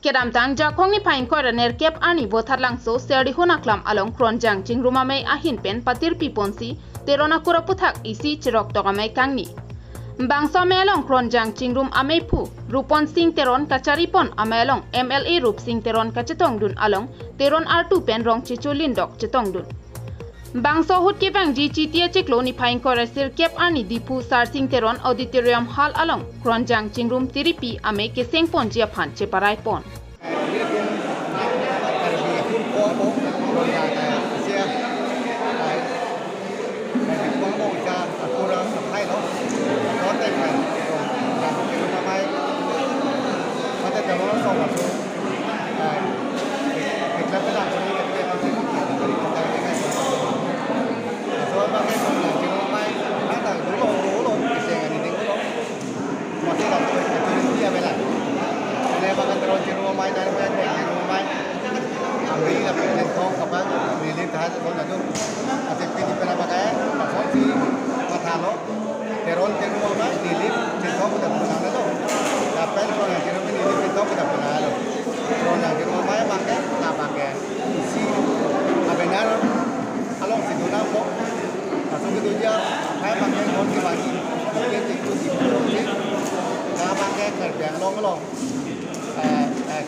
Kedam tang jakong ni pain kor ner kep ani bothar langso serdi hunaklam along kronjang jingruma mai ahin pen patir piponsi terona kura puthak isi chirok togamai kangni. Bangsa melong kronjang chingrum amei pu Rupon Singh teron kacharipon amelong MLA Rup Singh teron kacetong dun along teron R2 pen rong chichulin dok cetong dun. Bangsa hut ke bang ji chitia chiklo ni pain kor sir kep ani dipu sar Singh teron auditorium hall along kronjang chingrum tiripi amei ke sengpon jia phan cheparai pon.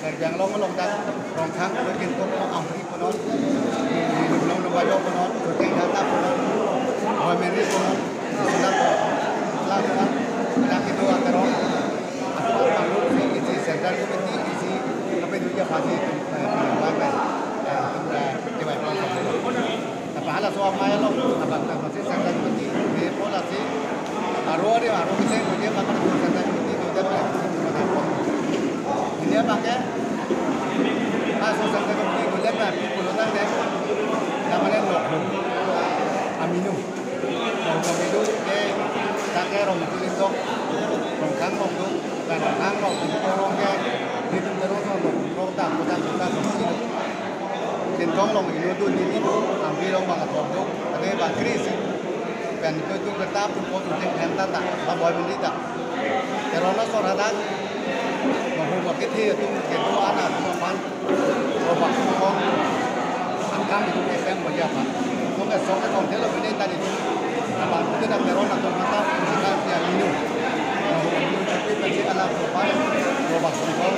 Kerjaan long dan rongkang mungkin kau amri penon, belum baca penon, kerja data penon, memilih penon, sudah lakukan, lagi itu akan aku perlu isi sentral komite isi apa itu dia pasti itu apa coba apa hal soal mai long apa masih sentral komite dia pola sih arwah kita punya makan sentral komite itu dah ini pakai masuk sampai ke sini lihat lah puluhan deh namanya aminu itu pakai rong kulit dok rong kang rong dok dan kang rong ke itu terus rong tak sini kentong rong itu ambil rong banget dok ada bang kris dan itu kertas pun foto yang tata bawa beli tak terus orang một cái thi tung cái đồ ăn là tung ăn rồi bạc không ăn cam thì tung cái kem bây giờ mà tung cái số cái còn thế là bên đây ta thì là bạn cứ đặt cái đó là tung ăn thì ta thì ăn nhiều cái bên kia là đồ ăn rồi bạc không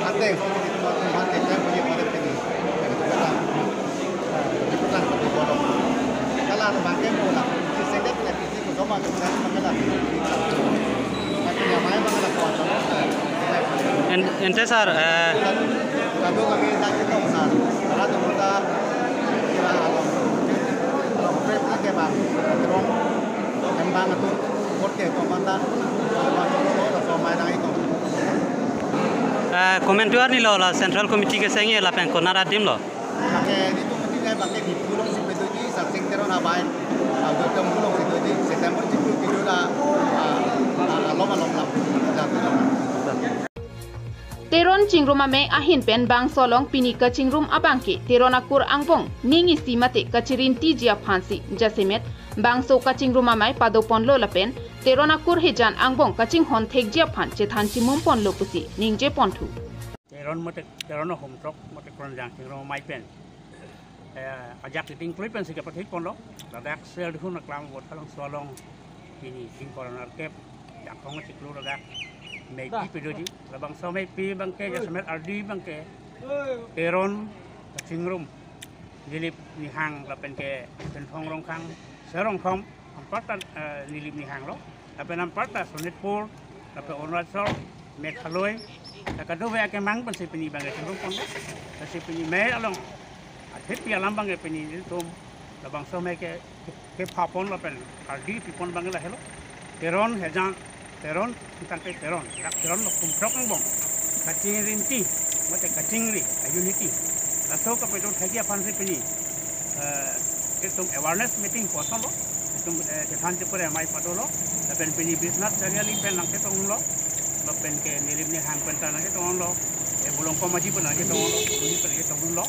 ăn đây không thì tung ăn cái kem bây giờ mà được cái gì cái tung cái làm cái đồ đó cái là bạn cái đồ là cái xe đất là cái gì của nó mà chúng ta cái là cái nhà máy mà là còn cho nó ente sar kami kami tak kita besar kalau tu kita kira kalau prep lagi bang terong kembang itu korte tu mantan kalau tu somai dah itu komentuar ni lo la central committee ke sengi la pen konara dim lo pakai itu ketika pakai di pulau si petuji saking terong abai atau ke pulau si petuji September itu video dah lom Teron chingruma me ahin pen bang solong pini ka chingrum abangke terona kur angbong ningi simate kachirin tijia phansi jasemet bang so ka chingruma mai padopon lo lapen terona kur hejan angbong kaching hon thekjia phan chethan chimum pon lo pusi ningje pontu teron hom trok mate kronjang chingruma mai pen ajak ting pen sika pathik pon lo dadak sel dihun aklam bot kalong solong pini sing koronar kep jakong chiklu dadak mấy cái video gì là bằng sau mấy pi bằng cái jasmet RD bằng cái teron chingrum nilip ni hang là bên cái bên phong rong khang sở rong phong phát tan nilip ni hang lo là bên nam phát là sonetpur là bên onrat sol met khaloi là cái đó về cái măng bên sip ni bằng cái chingrum phong là sip ni mấy along hết pi alam bằng cái ni tôm là bằng sau mấy cái phapon là bên RD pi pon bằng cái hello teron hejang teron kita ke teron lo kumprok ngbong kacing rinti mate kacing ri unity la so ka pedo thagia phanse pini ketum awareness meeting kosom lo ketum than te pore mai padolo la pen pini business seriali pen nang ketong lo la pen ke nilim ni hang pen tanang ketong lo e bulong ko maji pen ketong lo ni pen ketong lo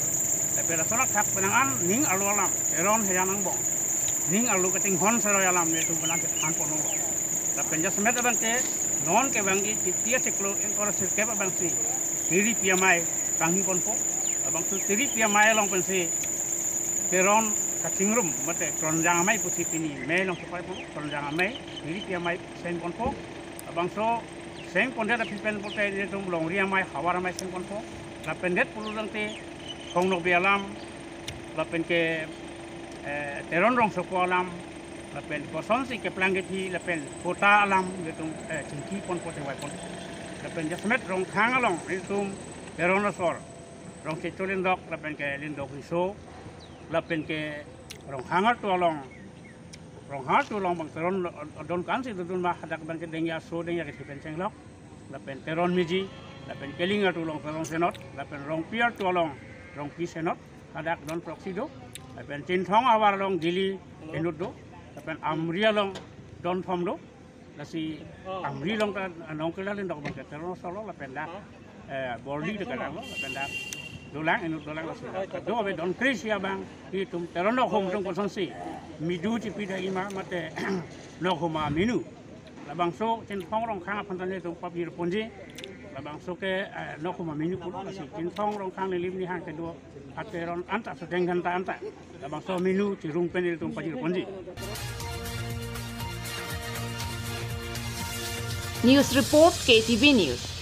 la pen sona khak penangan ning alu alam teron heyan ngbong ning alu keting hon sero alam ne tum penang than pono la penja semet abang ke non ke bangi titia seklo en kor sirke bang si tiri piamai tanghi konpo abang tu tiri piamai long pensi teron kacingrum mate kronjang amai pusi pini me long supai pun kronjang amai tiri piamai sen konpo abang so sen kondet pipen pote ni tum long ria mai hawar mai sen konpo la pendet puludang te kong no bialam la pen ke teron rong sopo alam la pen koson si ke planggeti la pen kota alam gitu cingki pon pote wai pon la pen jasmet rong khang along itu teronosor rong ke tulindok la pen ke lindok iso la pen ke rong hangar tu along rong har tu long bang teron don kan si dun ma hadak ban ke dengya so dengya ke pen senglok la pen teron miji la pen kelinga tu long teron senot la pen rong pier tu along rong pi senot hadak don proxido la pen tin thong awar long dili enut do la pen amria long don thom do la si amri long ta nong ke la lindok bang ke teron solo la pen dak bordi de kadang la pen dak dolang enut dolang la si do be don krisia bang hitum teron no hom tong konsensi midu ci pida ima mate no homa minu la bang so chen thong rong khang pantane tu papir ponji la bang so ke no homa minu pun la si chen thong rong khang le lim ni hang ke do ateron anta so tengan ta anta la bang so minu ci rung penil tu papir ponji. News Report KTV News.